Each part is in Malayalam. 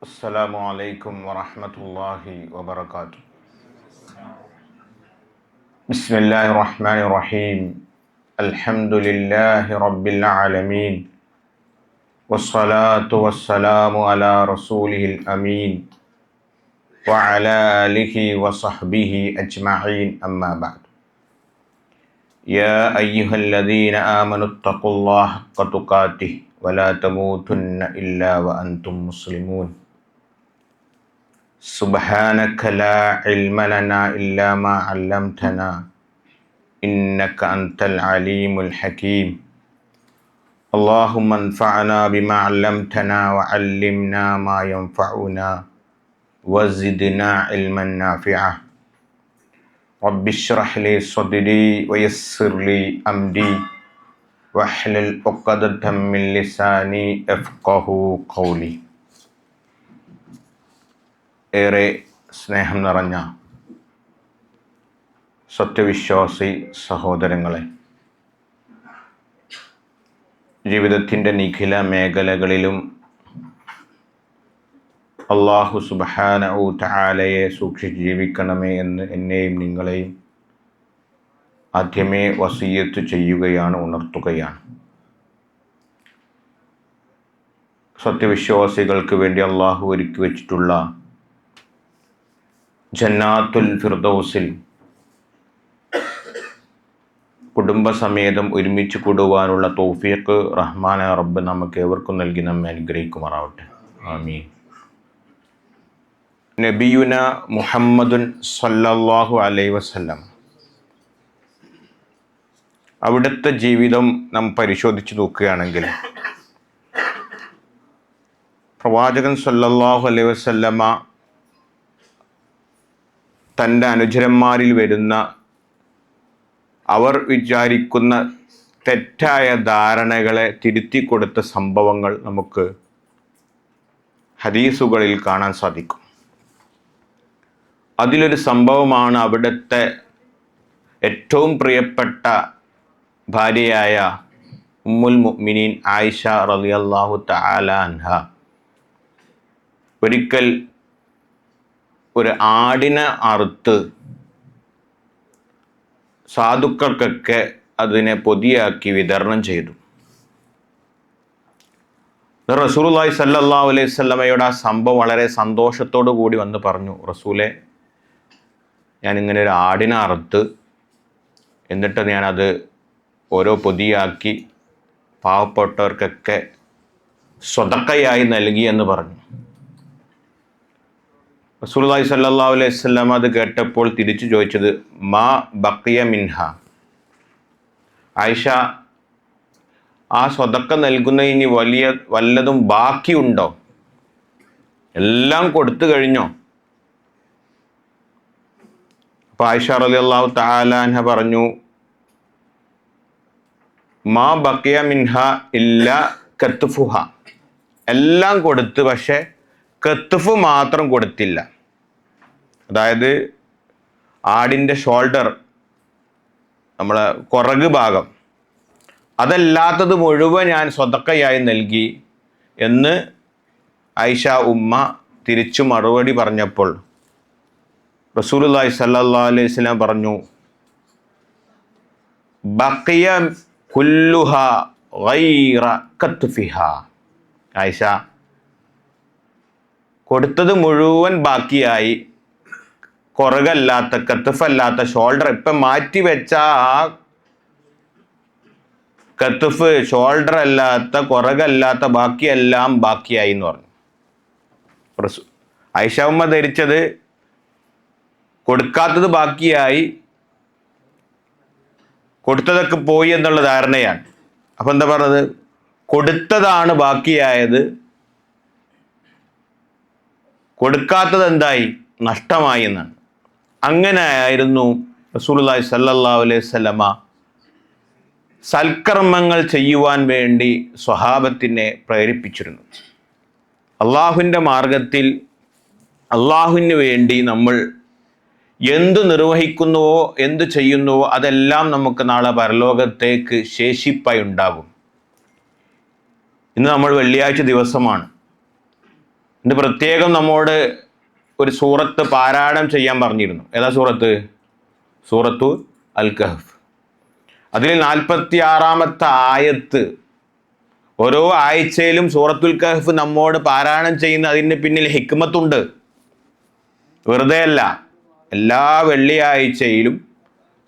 السلام عليكم ورحمة الله وبركاته. بسم الله الرحمن الرحيم. الحمد لله رب العالمين، والصلاة والسلام على رسوله الأمين وعلى آله وصحبه أجمعين، أما بعد. يا أيها الذين آمنوا اتقوا الله حق تقاته ولا تموتن إلا وأنتم مسلمون. سبحانك لا علم لنا إلا ما علمتنا إنك أنت العليم الحكيم. اللهم انفعنا بما علمتنا وعلمنا ما ينفعنا وزدنا علما نافعا. رب اشرح لي صدري ويسر لي أمري واحلل عقدة من لساني يفقهوا قولي. ഏറെ സ്നേഹം നിറഞ്ഞ സത്യവിശ്വാസി സഹോദരങ്ങളെ, ജീവിതത്തിൻ്റെ നിഖില മേഖലകളിലും അല്ലാഹു സുബ്ഹാനഹു തആലയെ സൂക്ഷിച്ച് ജീവിക്കണമേ എന്ന് എന്നെയും നിങ്ങളെയും ആദ്യമേ വസിയ്യത്ത് ചെയ്യുകയാണ്, ഉണർത്തുകയാണ്. സത്യവിശ്വാസികൾക്ക് വേണ്ടി അല്ലാഹു ഒരുക്കി വച്ചിട്ടുള്ള ജന്നാത്തുൽ ഫിർദൗസിൽ കുടുംബസമേതം ഒരുമിച്ച് കൂടുവാനുള്ള തൗഫീഖ് റഹ്മാനായ റബ്ബ് നമുക്ക് ഏവർക്കും നൽകി നമ്മെ അനുഗ്രഹിക്കുമാറാവട്ടെ. ആമീൻ. നബിയുന മുഹമ്മദുൻ സല്ലല്ലാഹു അലൈഹി വസല്ലം, അവിടുത്തെ ജീവിതം നാം പരിശോധിച്ച് നോക്കുകയാണെങ്കിൽ പ്രവാചകൻ സല്ലല്ലാഹു അലൈഹി വസല്ലമ തൻ്റെ അനുചരന്മാരിൽ വരുന്ന അവർ വിചാരിക്കുന്ന തെറ്റായ ധാരണകളെ തിരുത്തി കൊടുത്ത സംഭവങ്ങൾ നമുക്ക് ഹദീസുകളിൽ കാണാൻ സാധിക്കും. അതിലൊരു സംഭവമാണ് അവിടുത്തെ ഏറ്റവും പ്രിയപ്പെട്ട ഭാര്യയായ ഉമ്മുൽ മുഅ്മിനീൻ ആയിഷ റളിയല്ലാഹു തആല അൻഹ ഒരിക്കൽ ഒരു ആടിനെ അറുത്ത് സാധുക്കൾക്കൊക്കെ അതിനെ പൊതിയാക്കി വിതരണം ചെയ്തു. റസൂലുള്ളാഹി സ്വല്ലല്ലാഹു അലൈഹി വസല്ലമയുടെ ആ സംഭവം വളരെ സന്തോഷത്തോടു കൂടി വന്ന് പറഞ്ഞു, റസൂലെ, ഞാനിങ്ങനെ ഒരു ആടിനെ അറുത്ത് എന്നിട്ട് ഞാനത് ഓരോ പൊതിയാക്കി പാവപ്പെട്ടവർക്കൊക്കെ സ്വതക്കയായി നൽകി എന്ന് പറഞ്ഞു. റസൂലുള്ളാഹി സ്വല്ലല്ലാഹു അലൈഹി വസല്ലം അത് കേട്ടപ്പോൾ തിരിച്ചു ചോദിച്ചത്, മാ ബഖിയ മിൻഹ, ആയിഷ, ആ സ്വതക്ക നൽകുന്നതിന് വല്ലതും ബാക്കിയുണ്ടോ? എല്ലാം കൊടുത്തു കഴിഞ്ഞോ? അപ്പോൾ ആയിഷ റളിയല്ലാഹു തആല അൻഹ പറഞ്ഞു, മാ ബഖിയ മിൻഹ ഇല്ല കത്ഫുഹ, എല്ലാം കൊടുത്ത്, പക്ഷേ കത്ഫ് മാത്രം കൊടുത്തില്ല. അതായത് ആടിൻ്റെ ഷോൾഡർ, നമ്മളെ കുറക് ഭാഗം, അതല്ലാത്തത് മുഴുവൻ ഞാൻ സ്വതക്കയായി നൽകി എന്ന് ആയിഷ ഉമ്മ തിരിച്ചു മറുപടി പറഞ്ഞപ്പോൾ റസൂലുള്ളാഹി സ്വല്ലല്ലാഹു അലൈഹി വസല്ലം പറഞ്ഞു, ബഖിയ കുല്ലുഹ ഗൈറ കത്ഫിഹ, ആയിഷ, കൊടുത്തത് മുഴുവൻ ബാക്കിയായി, കുറകല്ലാത്ത, കത്ഫല്ലാത്ത, ഷോൾഡർ ഇപ്പം മാറ്റി വെച്ച ആ കത്ഫ്, ഷോൾഡർ അല്ലാത്ത, കുറകല്ലാത്ത ബാക്കിയെല്ലാം ബാക്കിയായി എന്ന് പറഞ്ഞു. ആയിഷ ഉമ്മ ധരിച്ചത് കൊടുക്കാത്തത് ബാക്കിയായി, കൊടുത്തതൊക്കെ പോയി എന്നുള്ള ധാരണയാണ്. അപ്പം എന്താ പറഞ്ഞത്? കൊടുത്തതാണ് ബാക്കിയായത്, കൊടുക്കാത്തത് എന്തായി? നഷ്ടമായി എന്നാണ്. അങ്ങനെ ആയിരുന്നു റസൂലുള്ളാഹി സ്വല്ലല്ലാഹു അലൈഹി വസല്ലമ സൽക്കർമ്മങ്ങൾ ചെയ്യുവാൻ വേണ്ടി സ്വഹാബത്തിനെ പ്രേരിപ്പിച്ചിരുന്നു. അള്ളാഹുവിൻ്റെ മാർഗത്തിൽ അള്ളാഹുവിന് വേണ്ടി നമ്മൾ എന്തു നിർവഹിക്കുന്നുവോ, എന്തു ചെയ്യുന്നുവോ, അതെല്ലാം നമുക്ക് നാളെ പരലോകത്തേക്ക് ശേഷിപ്പായി ഉണ്ടാകും. ഇന്ന് നമ്മൾ വെള്ളിയാഴ്ച ദിവസമാണ്. ഇത് പ്രത്യേകം നമ്മോട് ഒരു സൂറത്ത് പാരായണം ചെയ്യാൻ പറഞ്ഞിരുന്നു. ഏതാ സൂറത്ത്? സൂറത്തു അൽ കഹ്ഫ്. അതിൽ 46-ാമത്തെ ആയത്ത്. ഓരോ ആഴ്ചയിലും സൂറത്തുൽ കഹ്ഫ് നമ്മോട് പാരായണം ചെയ്യുന്ന അതിന് പിന്നിൽ ഹിക്മത്തുണ്ട്. വെറുതെ അല്ല. എല്ലാ വെള്ളിയാഴ്ചയിലും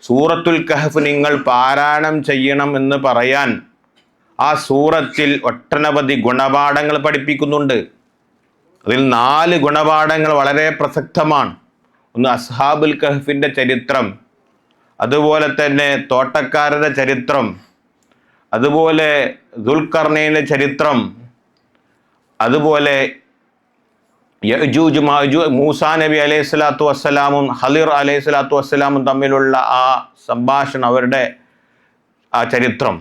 സൂറത്തുൽ കഹ്ഫ് നിങ്ങൾ പാരായണം ചെയ്യണം എന്ന് പറയാൻ ആ സൂറത്തിൽ ഒട്ടനവധി ഗുണപാഠങ്ങൾ പഠിപ്പിക്കുന്നുണ്ട്. അതിൽ 4 ഗുണപാഠങ്ങൾ വളരെ പ്രസക്തമാണ്. ഒന്ന് അസ്ഹാബുൽ കഹ്ഫിൻ്റെ ചരിത്രം, അതുപോലെ തന്നെ തോട്ടക്കാരുടെ ചരിത്രം, അതുപോലെ ദുൽഖർനൈൻ്റെ ചരിത്രം, അതുപോലെ യഅ്ജൂജ് മഅ്ജൂജ് മൂസാ നബി അലൈഹി സ്വലാത്തു വസ്സലാമും ഖളിർ അലൈഹി സ്വലാത്തു വസ്സലാമും തമ്മിലുള്ള ആ സംഭാഷണം, അവരുടെ ആ ചരിത്രം.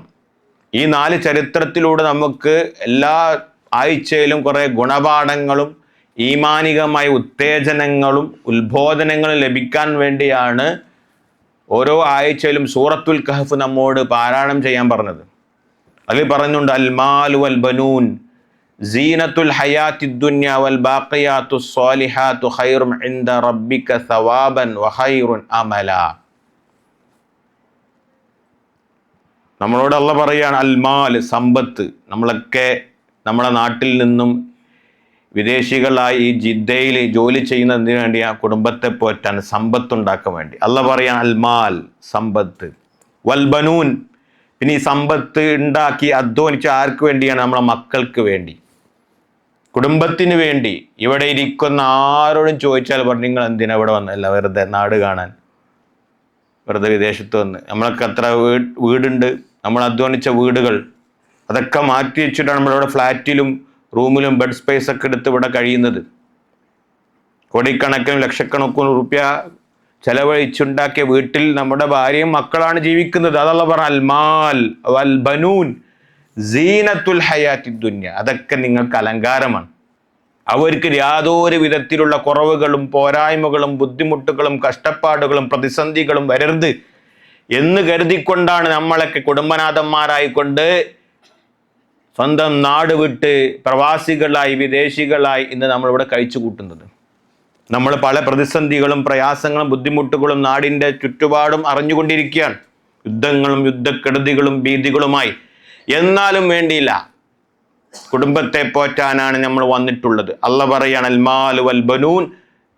ഈ 4 ചരിത്രത്തിലൂടെ നമുക്ക് എല്ലാ ആഴ്ചയിലും കുറേ ഗുണപാഠങ്ങളും ഈമാനികമായ ഉത്തേജനങ്ങളും ഉത്ബോധനങ്ങളും ലഭിക്കാൻ വേണ്ടിയാണ് ഓരോ ആഴ്ചയിലും സൂറത്തുൽ കഹ്ഫ് നമ്മോട് പാരായണം ചെയ്യാൻ പറഞ്ഞത്. അതിൽ പറയുന്നുണ്ട്, അൽ മാൽ വൽ ബനൂൻ സീനത്തുൽ ഹയാത്തിദ് ദുനിയ വൽ ബാഖിയാത്തുസ് സ്വാലിഹാത്തു ഖൈറുൻ ഇൻദ റബ്ബിക സവാബൻ വ ഖൈറുൻ അമല. നമ്മളോട് അല്ലാഹ് പറയാണ്, അൽ മാൽ, സമ്പത്ത്. നമ്മളൊക്കെ നമ്മുടെ നാട്ടിൽ നിന്നും വിദേശികളായി ഈ ജിദ്ദയിൽ ജോലി ചെയ്യുന്നതിന് വേണ്ടി ആ കുടുംബത്തെ പോറ്റാൻ, സമ്പത്തുണ്ടാക്കാൻ വേണ്ടി. അല്ലാഹ് പറയാൻ അൽ മാൽ, സമ്പത്ത്. വൽ ബനൂൻ, പിന്നെ ഈ സമ്പത്ത് ഉണ്ടാക്കി അധ്വാനിച്ച് ആർക്ക് വേണ്ടിയാണ്? നമ്മളെ മക്കൾക്ക് വേണ്ടി, കുടുംബത്തിന് വേണ്ടി. ഇവിടെ ഇരിക്കുന്ന ആരോടും ചോദിച്ചാൽ പറഞ്ഞു, നിങ്ങൾ എന്തിനാ ഇവിടെ വന്നല്ല? വെറുതെ നാട് കാണാൻ, വെറുതെ വിദേശത്ത് വന്ന്. നമ്മളൊക്കെ എത്ര വീടുണ്ട്, നമ്മൾ അധ്വാനിച്ച വീടുകൾ, അതൊക്കെ മാറ്റി വെച്ചിട്ടാണ് നമ്മളിവിടെ ഫ്ലാറ്റിലും റൂമിലും ബെഡ് സ്പേസ് ഒക്കെ എടുത്ത് ഇവിടെ കഴിയുന്നത്. കോടിക്കണക്കിനും ലക്ഷക്കണക്കിനും റുപ്യ ചെലവഴിച്ചുണ്ടാക്കിയ വീട്ടിൽ നമ്മുടെ ഭാര്യയും മക്കളാണ് ജീവിക്കുന്നത്. അതല്ല പറഞ്ഞ അൽമാൽ വൽ ബനൂൻ സീനത്തുൽ ഹയാത്തിദ് ദുനിയ. അതൊക്കെ നിങ്ങൾക്ക് അലങ്കാരമാണ്. അവർക്ക് യാതൊരു വിധത്തിലുള്ള കുറവുകളും പോരായ്മകളും ബുദ്ധിമുട്ടുകളും കഷ്ടപ്പാടുകളും പ്രതിസന്ധികളും വരരുത് എന്ന് കരുതിക്കൊണ്ടാണ് നമ്മളൊക്കെ കുടുംബനാഥന്മാരായിക്കൊണ്ട് സ്വന്തം നാട് വിട്ട് പ്രവാസികളായി വിദേശികളായി ഇന്ന് നമ്മളിവിടെ കഴിച്ചു കൂട്ടുന്നത്. നമ്മൾ പല പ്രതിസന്ധികളും പ്രയാസങ്ങളും ബുദ്ധിമുട്ടുകളും നാടിൻ്റെ ചുറ്റുപാടും അറിഞ്ഞുകൊണ്ടിരിക്കുകയാണ്. യുദ്ധങ്ങളും യുദ്ധക്കെടുതികളും ഭീതികളുമായി. എന്നാലും വേണ്ടിയില്ല, കുടുംബത്തെ പോറ്റാനാണ് നമ്മൾ വന്നിട്ടുള്ളത്. അല്ലാഹ് പറയാണ്, അൽ മാൽ വൽ ബനൂൻ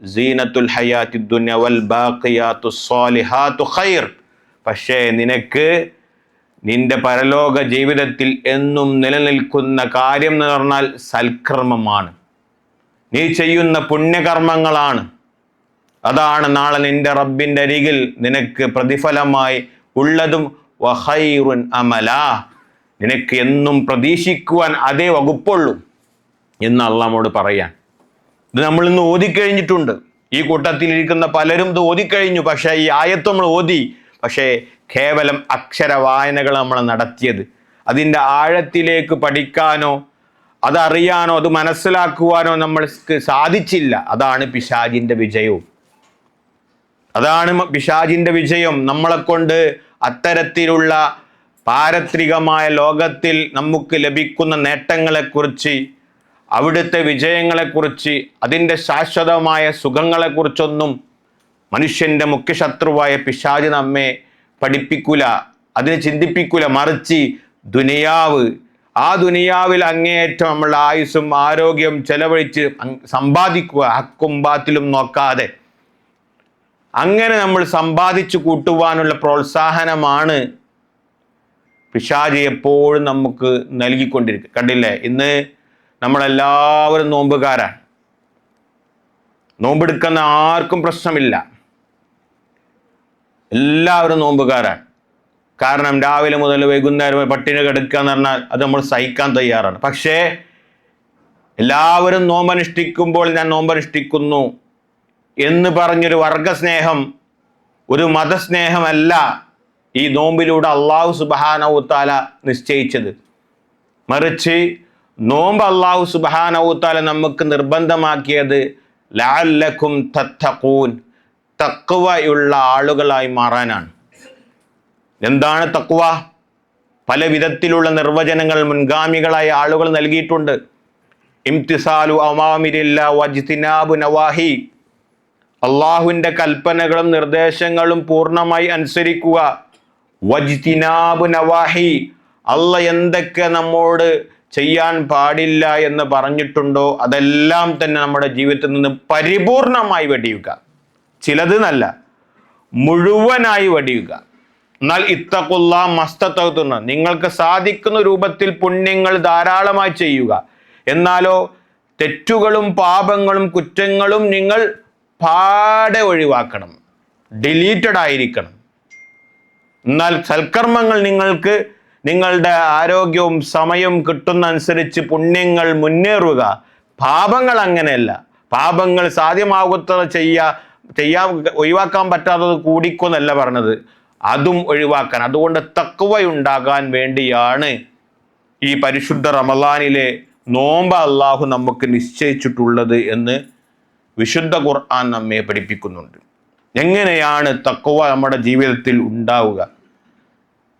സീനത്തുൽ ഹയാത്തിദ് ദുനിയ വൽ ബാഖിയാത്തുസ് സ്വാലിഹാത്തു ഖൈർ. പക്ഷേ നിനക്ക് നിന്റെ പരലോക ജീവിതത്തിൽ എന്നും നിലനിൽക്കുന്ന കാര്യം എന്ന് പറഞ്ഞാൽ സൽക്കർമ്മമാണ്, നീ ചെയ്യുന്ന പുണ്യകർമ്മങ്ങളാണ്. അതാണ് നാളെ നിന്റെ റബ്ബിൻ്റെ അരികിൽ നിനക്ക് പ്രതിഫലമായി ഉള്ളതും. വഖൈറുൻ അമല, നിനക്ക് എന്നും പ്രതീക്ഷിക്കുവാൻ അതേ വകുപ്പുള്ളൂ എന്ന് അല്ലാഹ് നമ്മോട് പറയാൻ. ഇത് നമ്മൾ ഇന്ന് ഓതിക്കഴിഞ്ഞിട്ടുണ്ട്. ഈ കൂട്ടത്തിലിരിക്കുന്ന പലരും ഇത് ഓതിക്കഴിഞ്ഞു. പക്ഷേ ഈ ആയത്ത് നമ്മൾ ഓതി, പക്ഷേ കേവലം അക്ഷരവായനകൾ നമ്മൾ നടത്തിയത്. അതിൻ്റെ ആഴത്തിലേക്ക് പഠിക്കാനോ അതറിയാനോ അത് മനസ്സിലാക്കുവാനോ നമ്മൾക്ക് സാധിച്ചില്ല. അതാണ് പിശാചിൻ്റെ വിജയവും. അതാണ് പിശാചിൻ്റെ വിജയം. നമ്മളെ കൊണ്ട് അത്തരത്തിലുള്ള പാരത്രികമായ ലോകത്തിൽ നമുക്ക് ലഭിക്കുന്ന നേട്ടങ്ങളെക്കുറിച്ച്, അവിടുത്തെ വിജയങ്ങളെക്കുറിച്ച്, അതിൻ്റെ ശാശ്വതമായ സുഖങ്ങളെക്കുറിച്ചൊന്നും മനുഷ്യൻ്റെ മുഖ്യശത്രുവായ പിശാച് നമ്മെ പഠിപ്പിക്കൂല, അതിനെ ചിന്തിപ്പിക്കൂല. മറിച്ച് ദുനിയാവ്, ആ ദുനിയാവിൽ അങ്ങേയറ്റം നമ്മളുടെ ആയുസ്സും ആരോഗ്യം ചെലവഴിച്ച് സമ്പാദിക്കുക, ഹക്കും ബാത്തിലും നോക്കാതെ. അങ്ങനെ നമ്മൾ സമ്പാദിച്ചു കൂട്ടുവാനുള്ള പ്രോത്സാഹനമാണ് പിശാച് എപ്പോഴും നമുക്ക് നൽകിക്കൊണ്ടിരിക്കുക. കണ്ടില്ലേ, ഇന്ന് നമ്മളെല്ലാവരും നോമ്പുകാരാണ്. നോമ്പെടുക്കുന്ന ആർക്കും പ്രശ്നമില്ല, എല്ലാവരും നോമ്പുകാരാണ്. കാരണം രാവിലെ മുതൽ വൈകുന്നേരം പട്ടിണി കിടക്കുക എന്ന് പറഞ്ഞാൽ അത് നമ്മൾ സഹിക്കാൻ തയ്യാറാണ്. പക്ഷേ എല്ലാവരും നോമ്പനുഷ്ഠിക്കുമ്പോൾ ഞാൻ നോമ്പനുഷ്ഠിക്കുന്നു എന്ന് പറഞ്ഞൊരു വർഗസ്നേഹം, ഒരു മതസ്നേഹമല്ല ഈ നോമ്പിലൂടെ അള്ളാഹു സുബ്ഹാനഹു തആല നിശ്ചയിച്ചത്. മറിച്ച് നോമ്പ് അള്ളാഹു സുബ്ഹാനഹു തആല നമുക്ക് നിർബന്ധമാക്കിയത് ലഅല്ലക്കും തത്തഖൂൻ, തഖ്വയുള്ള ആളുകളായി മാറാനാണ്. എന്താണ് തഖ്വ? പല വിധത്തിലുള്ള നിർവചനങ്ങൾ മുൻഗാമികളായ ആളുകൾ നൽകിയിട്ടുണ്ട്. ഇംതിസാലു അവാമിരില്ല വജ്തിനാബു നവാഹി, അള്ളാഹുവിൻ്റെ കൽപ്പനകളും നിർദ്ദേശങ്ങളും പൂർണ്ണമായി അനുസരിക്കുക. വജ്തിനാബു നവാഹി, അള്ള എന്തൊക്കെ നമ്മോട് ചെയ്യാൻ പാടില്ല എന്ന് പറഞ്ഞിട്ടുണ്ടോ അതെല്ലാം തന്നെ നമ്മുടെ ജീവിതത്തിൽ നിന്ന് പരിപൂർണമായി വെടിയുക. ചിലത് നല്ല, മുഴുവനായി വെടിയുക. എന്നാൽ ഇത്തഖുല്ലാ മസ്തതഅ്തുന, നിങ്ങൾക്ക് സാധിക്കുന്ന രൂപത്തിൽ പുണ്യങ്ങൾ ധാരാളമായി ചെയ്യുക. എന്നാലോ തെറ്റുകളും പാപങ്ങളും കുറ്റങ്ങളും നിങ്ങൾ പാടെ ഒഴിവാക്കണം, ഡിലീറ്റഡ് ആയിരിക്കണം. എന്നാൽ സൽക്കർമ്മങ്ങൾ നിങ്ങൾക്ക് നിങ്ങളുടെ ആരോഗ്യവും സമയവും കിട്ടുന്ന അനുസരിച്ച് പുണ്യങ്ങൾ മുന്നേറുക. പാപങ്ങൾ അങ്ങനെയല്ല. പാപങ്ങൾ സാധ്യമാകത്തത് ചെയ്യാൻ ഒഴിവാക്കാൻ പറ്റാത്തത് കൂടിക്കൊന്നല്ല പറഞ്ഞത്, അതും ഒഴിവാക്കാൻ. അതുകൊണ്ട് തഖ്വയുണ്ടാകാൻ വേണ്ടിയാണ് ഈ പരിശുദ്ധ റമളാനിലെ നോമ്പ് അള്ളാഹു നമുക്ക് നിശ്ചയിച്ചിട്ടുള്ളത് എന്ന് വിശുദ്ധ ഖുർആൻ നമ്മെ പഠിപ്പിക്കുന്നുണ്ട്. എങ്ങനെയാണ് തഖ്വ നമ്മുടെ ജീവിതത്തിൽ ഉണ്ടാവുക?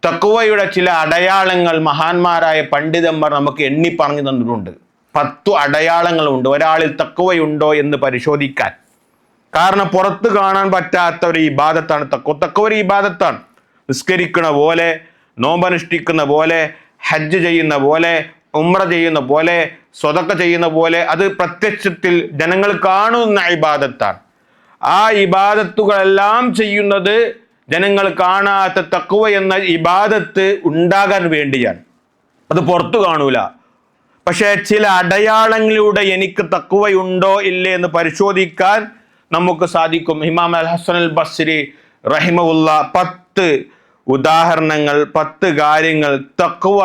തഖ്വയുടെ ചില അടയാളങ്ങൾ മഹാന്മാരായ പണ്ഡിതന്മാർ നമുക്ക് എണ്ണി പറഞ്ഞു തന്നിട്ടുണ്ട്. 10 അടയാളങ്ങളുണ്ട് ഒരാളിൽ തഖ്വയുണ്ടോ എന്ന് പരിശോധിക്കാൻ. കാരണം പുറത്ത് കാണാൻ പറ്റാത്ത ഒരു ഇബാദത്താണ് തഖ്വ. തഖ്വ ഒരു ഇബാദത്താണ്. നിസ്കരിക്കുന്ന പോലെ, നോമ്പനുഷ്ഠിക്കുന്ന പോലെ, ഹജ്ജ് ചെയ്യുന്ന പോലെ, ഉംറ ചെയ്യുന്ന പോലെ, സ്വതക്ക ചെയ്യുന്ന പോലെ, അത് പ്രത്യക്ഷത്തിൽ ജനങ്ങൾ കാണുന്ന ഇബാദത്താണ്. ആ ഇബാദത്തുകളെല്ലാം ചെയ്യുന്നത് ജനങ്ങൾ കാണാത്ത തഖ്വ എന്ന ഇബാദത്ത് ഉണ്ടാകാൻ വേണ്ടിയാണ്. അത് പുറത്തു കാണൂല. പക്ഷേ ചില അടയാളങ്ങളിലൂടെ എനിക്ക് തഖ്വയുണ്ടോ ഇല്ലേ എന്ന് പരിശോധിക്കാൻ നമുക്ക് സാധിക്കും. ഇമാം അൽ ഹസൻ അൽ ബസ്രി റഹിമഹുല്ല 10 ഉദാഹരണങ്ങൾ, 10 കാര്യങ്ങൾ തഖ്വ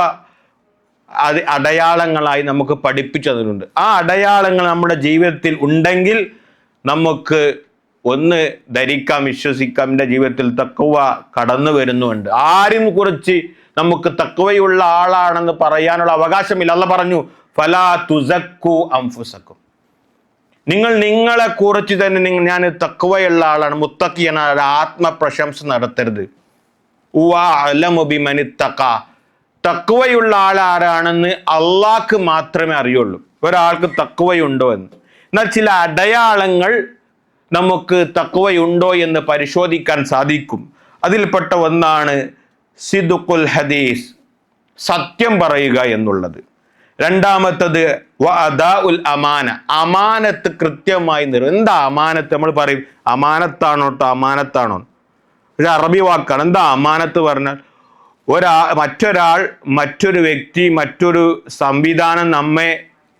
അടയാളങ്ങളായി നമുക്ക് പഠിപ്പിച്ചു തന്നിട്ടുണ്ട്. ആ അടയാളങ്ങൾ നമ്മുടെ ജീവിതത്തിൽ ഉണ്ടെങ്കിൽ നമുക്ക് ഒന്ന് ധരിക്കാം, വിശ്വസിക്കാം, എൻ്റെ ജീവിതത്തിൽ തഖ്വ കടന്നു വരുന്നുണ്ട്. ആരും കുറിച്ച് നമുക്ക് തഖ്വയുള്ള ആളാണെന്ന് പറയാനുള്ള അവകാശമില്ല. അല്ലാഹ് പറഞ്ഞു, ഫലാ തുസക്കു അൻഫുസക്കും, നിങ്ങൾ നിങ്ങളെ കുറിച്ച് തന്നെ ഞാൻ തഖ്വയുള്ള ആളാണ്, മുത്തഖിയാണ്, ആത്മപ്രശംസ നടത്തരുത്. വഅലമു ബിമനിത്തഖ, തഖ്വയുള്ള ആളാരാണെന്ന് അള്ളാഹ്ക്ക് മാത്രമേ അറിയുള്ളൂ, ഒരാൾക്ക് തഖ്വയുണ്ടോ എന്ന്. എന്നാൽ ചില അടയാളങ്ങൾ നമുക്ക് തഖ്വയുണ്ടോ എന്ന് പരിശോധിക്കാൻ സാധിക്കും. അതിൽപ്പെട്ട ഒന്നാണ് സിദ്ഖുൽ ഹദീസ്, സത്യം പറയുക എന്നുള്ളത്. രണ്ടാമത്തത് വഅദാഉൽ അമാന, അമാനത്ത് കൃത്യമായി എന്താ അമാനത്ത്? നമ്മൾ പറയും അമാനത്താണോ അമാനത്താണോ, ഒരു അറബി വാക്കാണ്. എന്താ അമാനത്ത് പറഞ്ഞാൽ? മറ്റൊരാൾ, മറ്റൊരു വ്യക്തി, മറ്റൊരു സംവിധാനം നമ്മെ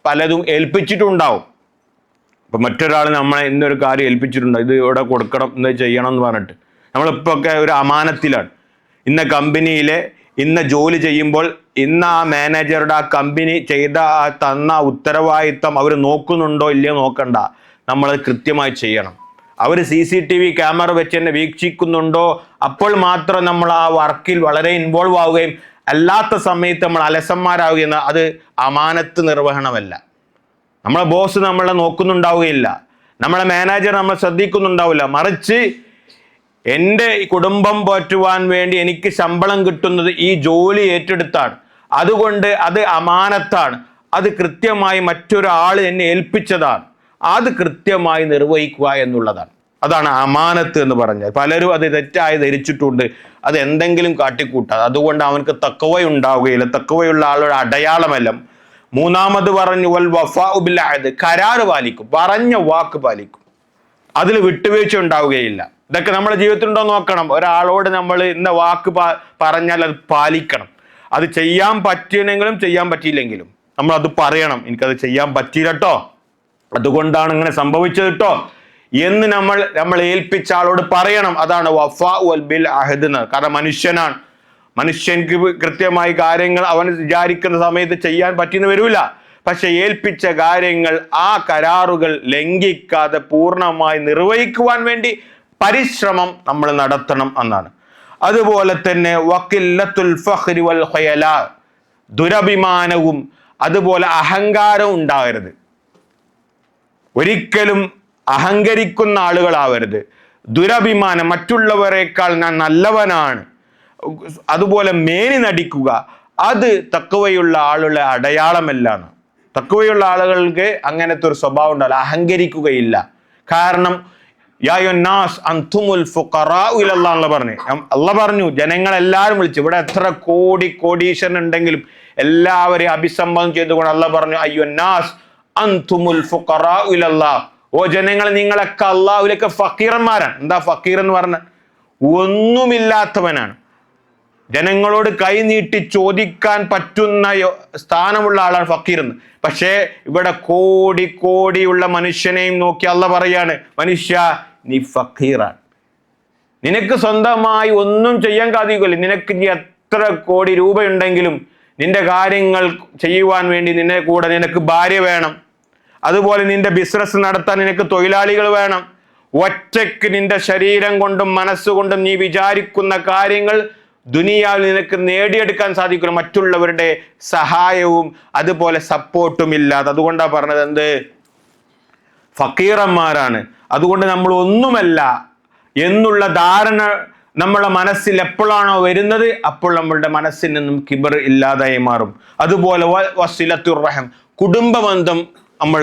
പലതും ഏൽപ്പിച്ചിട്ടുണ്ടാവും. അപ്പം മറ്റൊരാൾ നമ്മളെ ഇന്നൊരു കാര്യം ഏൽപ്പിച്ചിട്ടുണ്ട്, ഇത് ഇവിടെ കൊടുക്കണം, ഇന്ന് ചെയ്യണം എന്ന് പറഞ്ഞിട്ട് നമ്മളിപ്പോൾ ഒരു അമാനത്തിലാണ്. ഇന്ന കമ്പനിയിലെ ഇന്ന ജോലി ചെയ്യുമ്പോൾ ഇന്ന് ആ മാനേജറുടെ ആ കമ്പനി ചെയ്ത തന്ന ഉത്തരവാദിത്തം അവർ നോക്കുന്നുണ്ടോ ഇല്ലയോ നോക്കണ്ട, നമ്മളത് കൃത്യമായി ചെയ്യണം. അവർ CCTV ക്യാമറ വെച്ച് തന്നെ വീക്ഷിക്കുന്നുണ്ടോ അപ്പോൾ മാത്രം നമ്മൾ ആ വർക്കിൽ വളരെ ഇൻവോൾവ് ആവുകയും അല്ലാത്ത സമയത്ത് നമ്മൾ അലസന്മാരാവുകയും, അത് അമാനത്ത് നിർവഹണമല്ല. നമ്മളെ ബോസ് നമ്മളെ നോക്കുന്നുണ്ടാവുകയില്ല, നമ്മളെ മാനേജർ നമ്മൾ ശ്രദ്ധിക്കുന്നുണ്ടാവില്ല. മറിച്ച് എൻ്റെ കുടുംബം പോറ്റുവാൻ വേണ്ടി എനിക്ക് ശമ്പളം കിട്ടുന്നത് ഈ ജോലി ഏറ്റെടുത്താണ്, അതുകൊണ്ട് അത് അമാനത്താണ്, അത് കൃത്യമായി മറ്റൊരാൾ എന്നെ ഏൽപ്പിച്ചതാണ്, അത് കൃത്യമായി നിർവഹിക്കുക എന്നുള്ളതാണ്. അതാണ് അമാനത്ത് എന്ന് പറഞ്ഞാൽ. പലരും അത് തെറ്റായി ധരിച്ചിട്ടുണ്ട്, അത് എന്തെങ്കിലും കാട്ടിക്കൂട്ടാതെ. അതുകൊണ്ട് അവനക്ക് തഖ്വയുണ്ടാവുകയില്ല, തഖ്വയുള്ള ആളുടെ അടയാളമല്ല. മൂന്നാമത് പറഞ്ഞു വൽ വഫാഉ ബിൽ അഹദ്, കരാറ് പാലിക്കും, പറഞ്ഞ വാക്ക് പാലിക്കും, അതിൽ വിട്ടുവീഴ്ച ഉണ്ടാവുകയില്ല. ഇതൊക്കെ നമ്മുടെ ജീവിതത്തിൽ ഉണ്ടോ നോക്കണം. ഒരാളോട് നമ്മൾ ഇന്ന വാക്ക് പറഞ്ഞാൽ അത് പാലിക്കണം. അത് ചെയ്യാൻ പറ്റിയെങ്കിലും ചെയ്യാൻ പറ്റിയില്ലെങ്കിലും നമ്മൾ അത് പറയണം, എനിക്കത് ചെയ്യാൻ പറ്റിയില്ല കേട്ടോ, അതുകൊണ്ടാണ് ഇങ്ങനെ സംഭവിച്ചത് കേട്ടോ എന്ന് നമ്മൾ ഏൽപ്പിച്ച ആളോട് പറയണം. അതാണ് വഫാഉ ബിൽ അഹദ് എന്ന്. കാരണം മനുഷ്യനാണ്, മനുഷ്യൻക്ക് കൃത്യമായി കാര്യങ്ങൾ അവൻ വിചാരിക്കുന്ന സമയത്ത് ചെയ്യാൻ പറ്റിയെന്ന് വരില്ല. പക്ഷെ ഏൽപ്പിച്ച കാര്യങ്ങൾ, ആ കരാറുകൾ ലംഘിക്കാതെ പൂർണ്ണമായി നിർവഹിക്കുവാൻ വേണ്ടി പരിശ്രമം നമ്മൾ നടത്തണം എന്നാണ്. അതുപോലെ തന്നെ വഖില്ലത്തുൽ ഫഖ്രി വൽ ഖയലാ, ദുരഭിമാനവും അതുപോലെ അഹങ്കാരവും ഉണ്ടാകരുത്. ഒരിക്കലും അഹങ്കരിക്കുന്ന ആളുകളാവരുത്. ദുരഭിമാനം, മറ്റുള്ളവരെക്കാൾ ഞാൻ നല്ലവനാണ്, അതുപോലെ മേനി നടിക്കുക, അത് തഖ്വയുള്ള ആളുടെ അടയാളമല്ലാണ്. തഖ്വയുള്ള ആളുകൾക്ക് അങ്ങനത്തെ ഒരു സ്വഭാവം ഉണ്ടാവില്ല, അഹങ്കരിക്കുകയില്ല. കാരണം യാ യുന്നാസ് അൻതുമുൽ ഫുഖറാഉ ഇലല്ലാഹ് എന്ന് പറഞ്ഞു. അള്ളാഹ് പറഞ്ഞു ജനങ്ങളെല്ലാവരും വിളിച്ചു. ഇവിടെ എത്ര കോടീശ്വരൻ ഉണ്ടെങ്കിലും എല്ലാവരെയും അഭിസംബോധന ചെയ്തുകൊണ്ട് അള്ളാഹ് പറഞ്ഞു അയ്യുന്നാസ് അൻതുമുൽ ഫുഖറാഉ ഇലല്ലാഹ്, ഓ ജനങ്ങൾ നിങ്ങളൊക്കെ അള്ളാഹുവിലേക്ക് ഫക്കീറന്മാരാണ്. എന്താ ഫക്കീർ എന്ന് പറഞ്ഞാൽ? ഒന്നുമില്ലാത്തവനാണ്. ജനങ്ങളോട് കൈനീട്ടി ചോദിക്കാൻ പറ്റുന്ന സ്ഥാനമുള്ള ആളാണ് ഫക്കീർ എന്ന്. പക്ഷേ ഇവിടെ കോടിയുള്ള മനുഷ്യനെയും നോക്കി അള്ളാഹ് പറയാണ്, മനുഷ്യ നീ ഫക്കീറാണ്, നിനക്ക് സ്വന്തമായി ഒന്നും ചെയ്യാൻ സാധിക്കില്ല. നിനക്ക് എത്ര കോടി രൂപയുണ്ടെങ്കിലും നിന്റെ കാര്യങ്ങൾ ചെയ്യുവാൻ വേണ്ടി നിനക്ക് ഭാര്യ വേണം, അതുപോലെ നിന്റെ ബിസിനസ് നടത്താൻ നിനക്ക് തൊഴിലാളികൾ വേണം. ഒറ്റയ്ക്ക് നിന്റെ ശരീരം കൊണ്ടും മനസ്സുകൊണ്ടും നീ വിചാരിക്കുന്ന കാര്യങ്ങൾ ദുനിയാവിൽ നിനക്ക് നേടിയെടുക്കാൻ സാധിക്കില്ല, മറ്റുള്ളവരുടെ സഹായവും അതുപോലെ സപ്പോർട്ടും ഇല്ലാതെ. അതുകൊണ്ടാണ് പറഞ്ഞത് എന്ത്? ഫക്കീറന്മാരാണ്. അതുകൊണ്ട് നമ്മൾ ഒന്നുമല്ല എന്നുള്ള ധാരണ നമ്മളെ മനസ്സിൽ എപ്പോഴാണോ വരുന്നത് അപ്പോൾ നമ്മളുടെ മനസ്സിൽ നിന്നും കിബർ ഇല്ലാതായി മാറും. അതുപോലെ വസിലത്തുർ റഹം, കുടുംബബന്ധം നമ്മൾ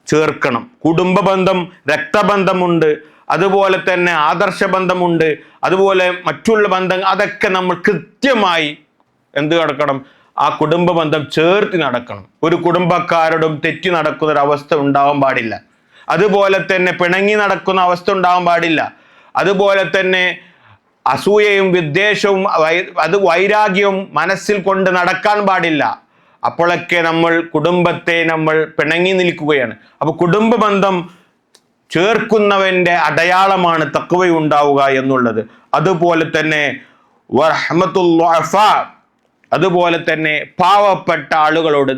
ചേർക്കണം. കുടുംബബന്ധം, രക്തബന്ധമുണ്ട്, അതുപോലെ തന്നെ ആദർശബന്ധമുണ്ട്, അതുപോലെ മറ്റുള്ള ബന്ധം, അതൊക്കെ നമ്മൾ കൃത്യമായി നടക്കണം? ആ കുടുംബ ബന്ധം ചേർത്ത് നടക്കണം. ഒരു കുടുംബക്കാരോടും തെറ്റി നടക്കുന്ന ഒരു അവസ്ഥ ഉണ്ടാവാൻ പാടില്ല. അതുപോലെ തന്നെ പിണങ്ങി നടക്കുന്ന അവസ്ഥ ഉണ്ടാവാൻ പാടില്ല. അതുപോലെ തന്നെ അസൂയയും വിദ്വേഷവും വൈരാഗ്യവും മനസ്സിൽ കൊണ്ട് നടക്കാൻ പാടില്ല. അപ്പോഴൊക്കെ കുടുംബത്തെ നമ്മൾ പിണങ്ങി നിൽക്കുകയാണ്. അപ്പൊ കുടുംബ ബന്ധം ചേർക്കുന്നവന്റെ അടയാളമാണ് തഖ്വയുണ്ടാവുക എന്നുള്ളത്. അതുപോലെ തന്നെ അതുപോലെ തന്നെ പാവപ്പെട്ട ആളുകളോട്,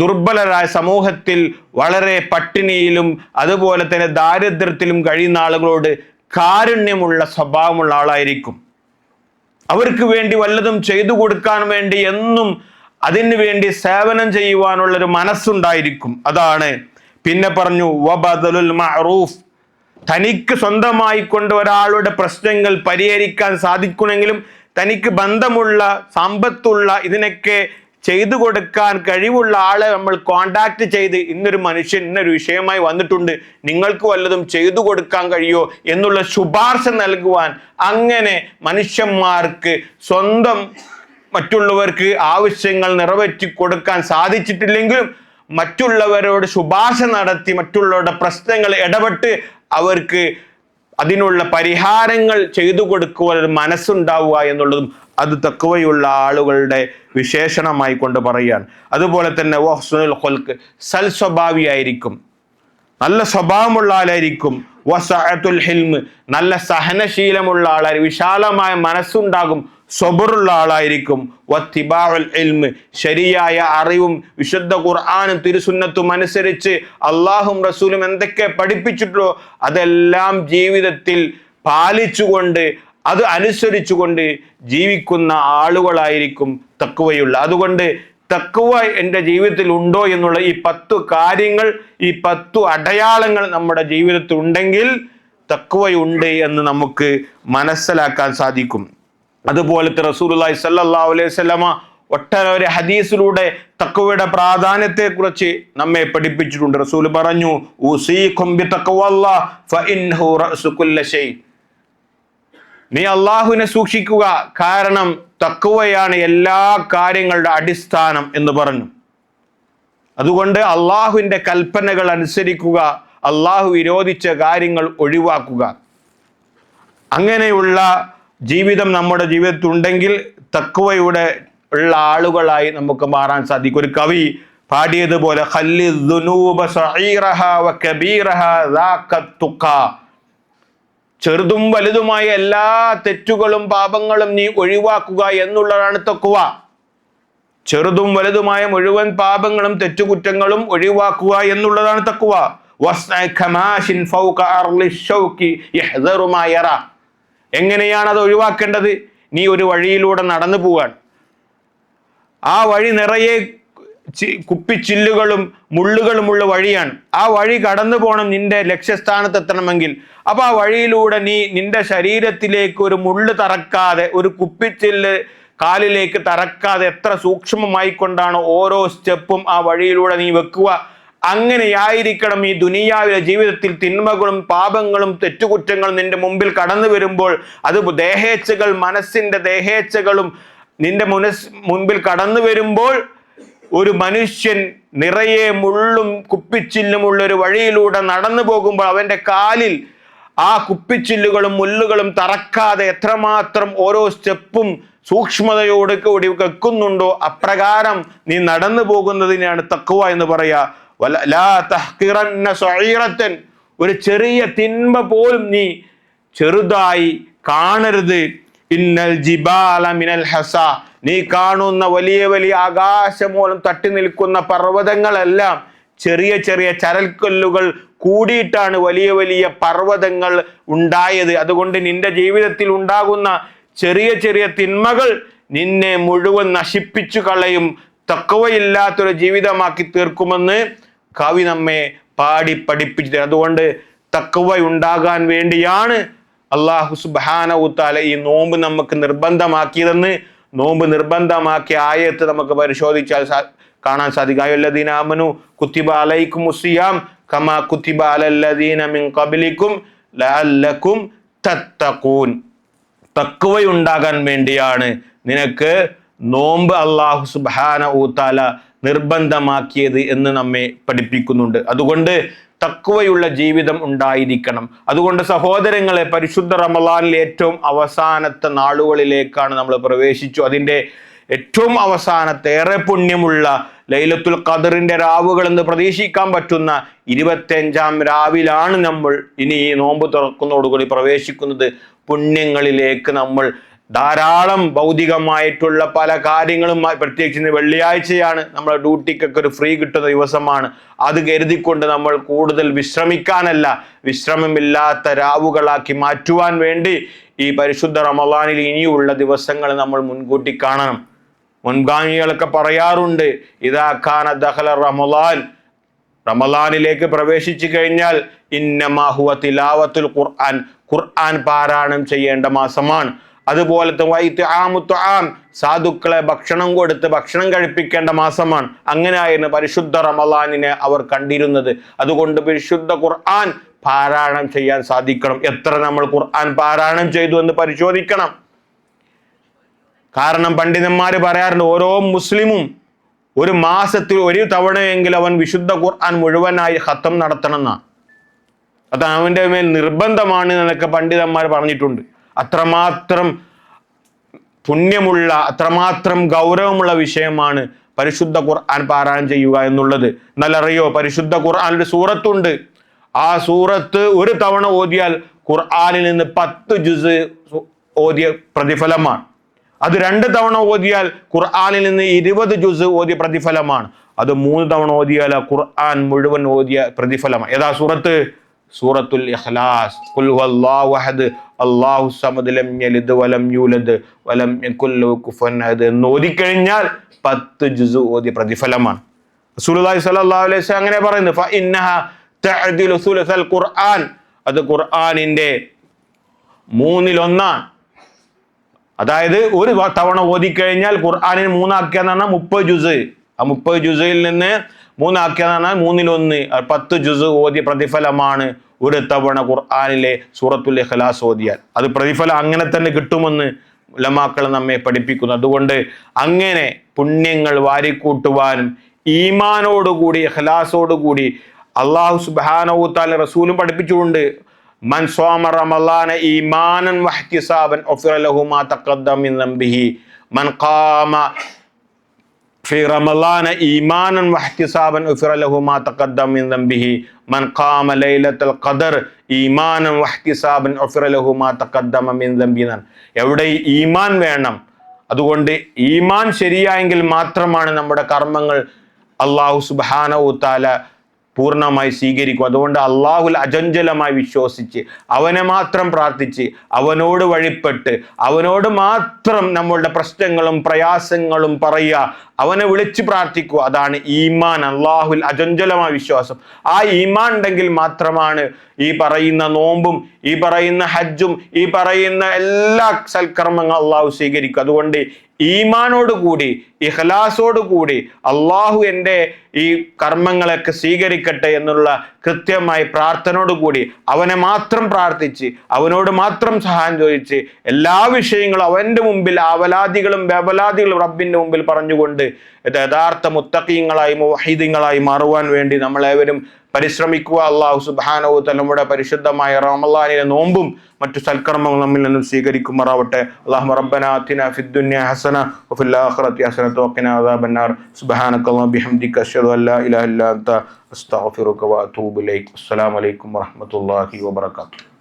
ദുർബലരായ സമൂഹത്തിൽ വളരെ പട്ടിണിയിലും അതുപോലെ തന്നെ ദാരിദ്ര്യത്തിലും കഴിയുന്ന ആളുകളോട് കാരുണ്യമുള്ള സ്വഭാവമുള്ള ആളായിരിക്കും. അവർക്ക് വേണ്ടി വല്ലതും ചെയ്തു കൊടുക്കാൻ വേണ്ടി എന്നും അതിനു വേണ്ടി സേവനം ചെയ്യുവാനുള്ളൊരു മനസ്സുണ്ടായിരിക്കും. അതാണ് പിന്നെ പറഞ്ഞു വബദലുൽ മഅറൂഫ്, തനിക്ക് സ്വന്തമായി കൊണ്ട് ഒരാളുടെ പ്രശ്നങ്ങൾ പരിഹരിക്കാൻ സാധിക്കണമെങ്കിലും തനിക്ക് ബന്ധമുള്ള സമ്പത്തുള്ള ഇതിനൊക്കെ ചെയ്തു കൊടുക്കാൻ കഴിവുള്ള ആളെ നമ്മൾ കോണ്ടാക്ട് ചെയ്ത് ഇന്നൊരു മനുഷ്യൻ ഇന്നൊരു വിഷയമായി വന്നിട്ടുണ്ട്, നിങ്ങൾക്ക് വല്ലതും ചെയ്തു കൊടുക്കാൻ കഴിയോ എന്നുള്ള ശുപാർശ നൽകുവാൻ, അങ്ങനെ മനുഷ്യന്മാർക്ക് സ്വന്തം മറ്റുള്ളവർക്ക് ആവശ്യങ്ങൾ നിറവേറ്റി കൊടുക്കാൻ സാധിച്ചിട്ടില്ലെങ്കിലും മറ്റുള്ളവരോട് ശുപാർശ നടത്തി മറ്റുള്ളവരുടെ പ്രശ്നങ്ങൾ ഇടപെട്ട് അവർക്ക് അതിനുള്ള പരിഹാരങ്ങൾ ചെയ്തു കൊടുക്കുവാൻ ഒരു മനസ്സുണ്ടാവുക എന്നുള്ളതും അത് തഖ്വയുള്ള ആളുകളുടെ വിശേഷണമായി കൊണ്ട് പറയുകയാണ്. അതുപോലെ തന്നെ വഹ്സുനുൽ ഖുൽഖ്, സൽ സ്വഭാവിയായിരിക്കും, നല്ല സ്വഭാവമുള്ള ആളായിരിക്കും. വസഅത്തുൽ ഹിൽമ്, നല്ല സഹനശീലമുള്ള ആളായിരിക്കും, വിശാലമായ മനസ്സുണ്ടാകും, സ്വബറുള്ള ആളായിരിക്കും. വത്തിബാഉൽ ഇൽമ്, ശരിയായ അറിവും വിശുദ്ധ ഖുർആനും തിരുസുന്നത്തും അനുസരിച്ച് അള്ളാഹും റസൂലും എന്തൊക്കെ പഠിപ്പിച്ചിട്ടുള്ളോ അതെല്ലാം ജീവിതത്തിൽ പാലിച്ചുകൊണ്ട് അത് അനുസരിച്ചുകൊണ്ട് ജീവിക്കുന്ന ആളുകളായിരിക്കും തഖ്വയുള്ള. അതുകൊണ്ട് തഖ്വ എൻ്റെ ജീവിതത്തിൽ ഉണ്ടോ എന്നുള്ള ഈ 10 കാര്യങ്ങൾ, ഈ 10 അടയാളങ്ങൾ നമ്മുടെ ജീവിതത്തിൽ ഉണ്ടെങ്കിൽ തഖ്വയുണ്ട് എന്ന് നമുക്ക് മനസ്സിലാക്കാൻ സാധിക്കും. അതുപോലത്തെ റസൂലുള്ളാഹി സ്വല്ലല്ലാഹു അലൈഹി വസല്ലമ ഒട്ടനവധി ഹദീസിലൂടെ തഖ്വയുടെ പ്രാധാന്യത്തെ കുറിച്ച് നമ്മെ പഠിപ്പിച്ചിട്ടുണ്ട്. റസൂൽ പറഞ്ഞു ഉസീകും ബിതഖ്വല്ലാഹ് ഫഇന്നഹു റഅസു കുല്ലി ഷൈ, നീ അള്ളാഹുവിനെ സൂക്ഷിക്കുക, കാരണം തഖ്വയാണ് എല്ലാ കാര്യങ്ങളുടെ അടിസ്ഥാനം എന്ന് പറഞ്ഞു. അതുകൊണ്ട് അള്ളാഹുവിൻ്റെ കൽപ്പനകൾ അനുസരിക്കുക, അള്ളാഹു വിരോധിച്ച കാര്യങ്ങൾ ഒഴിവാക്കുക. അങ്ങനെയുള്ള ജീവിതം നമ്മുടെ ജീവിതത്തിൽ ഉണ്ടെങ്കിൽ തഖ്വയുടെ ഉള്ള ആളുകളായി നമുക്ക് മാറാൻ സാധിക്കും. ഒരു കവി പാടിയതുപോലെ ഖല്ലി ദുനൂബ സഈറഹാ വകബീറഹാ ദാക തുഖാ, ചെറുതും വലുതുമായ എല്ലാ തെറ്റുകളും പാപങ്ങളും നീ ഒഴിവാക്കുക എന്നുള്ളതാണ് തഖ്വ. ചെറുതും വലുതുമായ മുഴുവൻ പാപങ്ങളും തെറ്റുകുറ്റങ്ങളും ഒഴിവാക്കുക എന്നുള്ളതാണ് തഖ്വ. എങ്ങനെയാണ് അത് ഒഴിവാക്കേണ്ടത്? നീ ഒരു വഴിയിലൂടെ നടന്നു പോവാൻ, ആ വഴി നിറയെ കുപ്പിച്ചില്ലുകളും മുള്ളുകളുമുള്ള വഴിയാണ്. ആ വഴി കടന്നു പോകണം നിന്റെ ലക്ഷ്യസ്ഥാനത്ത് എത്തണമെങ്കിൽ. അപ്പൊ ആ വഴിയിലൂടെ നീ നിന്റെ ശരീരത്തിലേക്ക് ഒരു മുള്ള് തറക്കാതെ, ഒരു കുപ്പിച്ചില്ല് കാലിലേക്ക് തറക്കാതെ എത്ര സൂക്ഷ്മമായിക്കൊണ്ടാണ് ഓരോ സ്റ്റെപ്പും ആ വഴിയിലൂടെ നീ വെക്കുക. അങ്ങനെയായിരിക്കണം ഈ ദുനിയാവിലെ ജീവിതത്തിൽ തിന്മകളും പാപങ്ങളും തെറ്റുകുറ്റങ്ങളും നിന്റെ മുമ്പിൽ കടന്നു വരുമ്പോൾ, അത് ദേഹേച്ഛകൾ, മനസ്സിന്റെ ദേഹേച്ഛകളും നിന്റെ മുൻപിൽ കടന്നു വരുമ്പോൾ, ഒരു മനുഷ്യൻ നിറയെ മുള്ളും കുപ്പിച്ചില്ലുമുള്ള ഒരു വഴിയിലൂടെ നടന്നു പോകുമ്പോൾ അവന്റെ കാലിൽ ആ കുപ്പിച്ചില്ലുകളും മുള്ളുകളും തറക്കാതെ എത്രമാത്രം ഓരോ സ്റ്റെപ്പും സൂക്ഷ്മതയോട് കൂടി വെക്കുന്നുണ്ടോ, അപ്രകാരം നീ നടന്നു പോകുന്നതിനാണ് തഖ്വ എന്ന് പറയാ. ലാ തഹ്ഖിറന്ന സഈറത്തൻ, ഒരു ചെറിയ തിന്മ പോലും നീ ചെറുതായി കാണരുത്. ഇന്നൽ ജിബാല മിനൽ ഹസ, നീ കാണുന്ന വലിയ വലിയ ആകാശമൂലം തട്ടി നിൽക്കുന്ന പർവ്വതങ്ങളെല്ലാം ചെറിയ ചെറിയ ചരൽക്കല്ലുകൾ കൂടിയിട്ടാണ് വലിയ വലിയ പർവ്വതങ്ങൾ ഉണ്ടായത്. അതുകൊണ്ട് നിന്റെ ജീവിതത്തിൽ ഉണ്ടാകുന്ന ചെറിയ ചെറിയ തിന്മകൾ നിന്നെ മുഴുവൻ നശിപ്പിച്ചു കളയും, തഖ്വയില്ലാത്തൊരു ജീവിതമാക്കി തീർക്കുമെന്ന് കവി നമ്മെ പാടി പഠിപ്പിച്ചു. അതുകൊണ്ട് തഖ്വ ഉണ്ടാകാൻ വേണ്ടിയാണ് അല്ലാഹു സുബ്ഹാനഹു തആല ഈ നോമ്പ് നമുക്ക് നിർബന്ധമാക്കിയതെന്ന്. നോമ്പ് നിർബന്ധമാക്കിയ ആയത്ത് നമുക്ക് പരിശോധിച്ചാൽ കാണാൻ സാധിക്കും. അയ്യുല്ലദീന ആമനു കുത്തിബ അലൈക്കുമുസ് സിയാം കമാ കുത്തിബ അലല്ലദീന മിൻ ഖബ്ലിക്കും ലഅല്ലക്കും തത്തഖൂൻ. തഖ്വയുണ്ടാകാൻ വേണ്ടിയാണ് നിനക്ക് നോമ്പ് അല്ലാഹു സുബ്ഹാനഹു തആല നിർബന്ധമാക്കിയത് എന്ന് നമ്മെ പഠിപ്പിക്കുന്നുണ്ട്. അതുകൊണ്ട് തഖ്വയുള്ള ജീവിതം ഉണ്ടായിരിക്കണം. അതുകൊണ്ട് സഹോദരങ്ങളെ, പരിശുദ്ധ റമളാനിലെ ഏറ്റവും അവസാനത്തെ നാളുകളിലേക്കാണ് നമ്മൾ പ്രവേശിച്ചു. അതിൻ്റെ ഏറ്റവും അവസാനത്തെ ഏറെ പുണ്യമുള്ള ലൈലത്തുൽ ഖദറിന്റെ രാവുകൾ എന്ന് പ്രതീക്ഷിക്കാൻ പറ്റുന്ന 25-ാം രാവിലാണ് നമ്മൾ ഇനി ഈ നോമ്പ് തുറക്കുന്നതോടുകൂടി പ്രവേശിക്കുന്നത്. പുണ്യങ്ങളിലേക്ക് നമ്മൾ ധാരാളം ഭൗതികമായിട്ടുള്ള പല കാര്യങ്ങളും, പ്രത്യേകിച്ച് വെള്ളിയാഴ്ചയാണ് നമ്മുടെ ഡ്യൂട്ടിക്കൊക്കെ ഒരു ഫ്രീ കിട്ടുന്ന ദിവസമാണ്. അത് കരുതിക്കൊണ്ട് നമ്മൾ കൂടുതൽ വിശ്രമിക്കാനല്ല, വിശ്രമമില്ലാത്ത രാവുകളാക്കി മാറ്റുവാൻ വേണ്ടി ഈ പരിശുദ്ധ റമളാനിൽ ഇനിയുള്ള ദിവസങ്ങൾ നമ്മൾ മുൻകൂട്ടി കാണണം. മുൻഗാമികളൊക്കെ പറയാറുണ്ട്, ഇദാ കാന ദഖല റമളാൻ, റമളാനിലേക്ക് പ്രവേശിച്ചു കഴിഞ്ഞാൽ ഇന്നമാ ഹുവ തിലാവത്തുൽ ഖുർആൻ, ഖുർആൻ പാരായണം ചെയ്യേണ്ട മാസമാണ്. അതുപോലത്തെ സാധുക്കളെ ഭക്ഷണം കൊടുത്ത് ഭക്ഷണം കഴിപ്പിക്കേണ്ട മാസമാണ്. അങ്ങനെയായിരുന്നു പരിശുദ്ധ റമളാനിനെ അവർ കണ്ടിരുന്നത്. അതുകൊണ്ട് പരിശുദ്ധ ഖുർആൻ പാരായണം ചെയ്യാൻ സാധിക്കണം. എത്ര നമ്മൾ ഖുർആൻ പാരായണം ചെയ്തു എന്ന് പരിശോധിക്കണം. കാരണം പണ്ഡിതന്മാർ പറയാറുണ്ട്, ഓരോ മുസ്ലിമും ഒരു മാസത്തിൽ ഒരു തവണയെങ്കിലും അവൻ വിശുദ്ധ ഖുർആൻ മുഴുവനായി ഖത്തം നടത്തണം എന്നാണ്. അത് അവൻ്റെ മേൽ നിർബന്ധമാണ് എന്നൊക്കെ പണ്ഡിതന്മാർ പറഞ്ഞിട്ടുണ്ട്. അത്രമാത്രം പുണ്യമുള്ള, അത്രമാത്രം ഗൗരവമുള്ള വിഷയമാണ് പരിശുദ്ധ ഖുർആൻ പാരായണം ചെയ്യുക എന്നുള്ളത്. എന്നാൽ അറിയോ, പരിശുദ്ധ ഖുർആനിൽ സൂറത്തുണ്ട്. ആ സൂറത്ത് ഒരു തവണ ഓതിയാൽ ഖുർആനിൽ നിന്ന് 10 ജുസ് ഓതിയ പ്രതിഫലമാണ്. അത് 2 തവണ ഓതിയാൽ ഖുർആനിൽ നിന്ന് 20 ജുസ് ഓതിയ പ്രതിഫലമാണ്. അത് 3 തവണ ഓതിയാൽ ഖുർആൻ മുഴുവൻ ഓതിയ പ്രതിഫലമാണ്. ഏതാ സൂറത്ത്? സൂറത്തുൽ ഇഖ്ലാസ്. ഖുൽ ഹുവല്ലാഹു അഹദ് അല്ലാഹു സമദ് ലം യലിദ് വലം യൂലദ് വലം യകുൽ ലഹു കുഫുവൻ അഹദ് എന്ന് ഓതിക്കഴിഞ്ഞാൽ 10 ജുസ് ഓതിയ പ്രതിഫലമാണ്. റസൂലുള്ളാഹി സ്വല്ലല്ലാഹു അലൈഹി വസല്ലം അങ്ങനെ പറയുന്നു, ഫഇന്നഹ തഅദിലു സുലസൽ ഖുർആൻ, അത് ഖുർആനിന്റെ 1/3. അതായത് ഒരു തവണ ഓതിക്കഴിഞ്ഞാൽ ഖുർആനിന് 3 ആക്കിയെന്നാണ് 30 ജുസ്. ആ 30 ജുസിൽ നിന്ന് 3 ആക്കിയെന്നാണ് 1/3, 10 ജുസ് ഓതിയ പ്രതിഫലമാണ് ഒരു തവണ ഖുർആനിലെ സൂറത്തുൽ ഇഖ്ലാസ് ഓതിയാൽ. അത് പ്രതിഫലം അങ്ങനെ തന്നെ കിട്ടുമെന്ന് ഉലമാക്കൾ നമ്മെ പഠിപ്പിക്കുന്നു. അതുകൊണ്ട് അങ്ങനെ പുണ്യങ്ങൾ വാരിക്കൂട്ടുവാനും ഈമാനോടുകൂടി ഇഖ്ലാസോടുകൂടി അല്ലാഹു സുബ്ഹാനഹു തആല റസൂലും പഠിപ്പിച്ചുകൊണ്ട്, മൻ സ്വാമ റമളാന ഈമാനൻ വഹ്തിസാബൻ ഉഫിറ ലഹു മാ തഖദ്ദമ മിൻ ദംബിഹി മൻ ഖാമ ഫി റമളാന ഈമാനൻ വഹ്തിസാബൻ ഉഫിറ ലഹു മാ തഖദ്ദമ മിൻ ദംബിഹി മൻ ഖാമ ലൈലത്തുൽ ഖദർ ഈമാനൻ വഹ്തിസാബൻ ഉഫിറ ലഹു മാ തഖദ്ദമ മിൻ ദംബിഹി. എവിടെ ഈമാൻ വേണം. അതുകൊണ്ട് ഈമാൻ ശരിയായെങ്കിൽ മാത്രമാണ് നമ്മുടെ കർമ്മങ്ങൾ അല്ലാഹു സുബ്ഹാനഹു തആല പൂർണ്ണമായി സ്വീകരിക്കും. അതുകൊണ്ട് അള്ളാഹുൽ അചഞ്ചലമായി വിശ്വസിച്ച് അവനെ മാത്രം പ്രാർത്ഥിച്ച് അവനോട് വഴിപ്പെട്ട് അവനോട് മാത്രം നമ്മളുടെ പ്രശ്നങ്ങളും പ്രയാസങ്ങളും പറയുക. അവനെ വിളിച്ച് പ്രാർത്ഥിക്കുക. അതാണ് ഈമാൻ, അള്ളാഹുൽ അചഞ്ചലമായ വിശ്വാസം. ആ ഈമാൻ ഉണ്ടെങ്കിൽ മാത്രമാണ് ഈ പറയുന്ന നോമ്പും ഈ പറയുന്ന ഹജ്ജും ഈ പറയുന്ന എല്ലാ സൽക്കർമ്മങ്ങളും അള്ളാഹു സ്വീകരിക്കും. അതുകൊണ്ട് ഈമാനോട് കൂടി ഇഖ്ലാസോട് കൂടി അള്ളാഹു എൻ്റെ ഈ കർമ്മങ്ങളൊക്കെ സ്വീകരിക്കട്ടെ എന്നുള്ള കൃത്യമായ പ്രാർത്ഥനയോട് കൂടി അവനെ മാത്രം പ്രാർത്ഥിച്ച് അവനോട് മാത്രം സഹായം ചോദിച്ച് എല്ലാ വിഷയങ്ങളും അവൻ്റെ മുമ്പിൽ അവലാദികളും വ്യവലാദികളും റബ്ബിൻ്റെ മുമ്പിൽ പറഞ്ഞുകൊണ്ട് യഥാർത്ഥ മുത്തഖീങ്ങളായി മുവഹിദീങ്ങളായി മാറുവാൻ വേണ്ടി നമ്മളേവരും പരിശ്രമിക്കുക. അല്ലാഹു സുബ്ഹാനഹു വ തആല നമ്മുടെ പരിശുദ്ധമായ റമളാനിലെ നോമ്പും മറ്റു സൽക്കർമ്മങ്ങളും നമ്മിൽ നിന്നും സ്വീകരിക്കുമാറാവട്ടെ. അല്ലാഹുമ്മ റബ്ബനാ ആതിനാ ഫിദ് ദുനിയ ഹസന വഫിൽ ആഖിറതി ഹസനത വഖിനാ അദാബന്നാർ. സുബ്ഹാനകല്ലാഹി ബിഹംദിക അശ്ഹദു അൻ ലാ ഇലാഹ ഇല്ലാ അൻത അസ്തഗ്ഫിറുക വ അതൂബു ഇലൈക്. അസ്സലാമു അലൈക്കും വറഹ്മത്തുള്ളാഹി വബറകാതുഹു.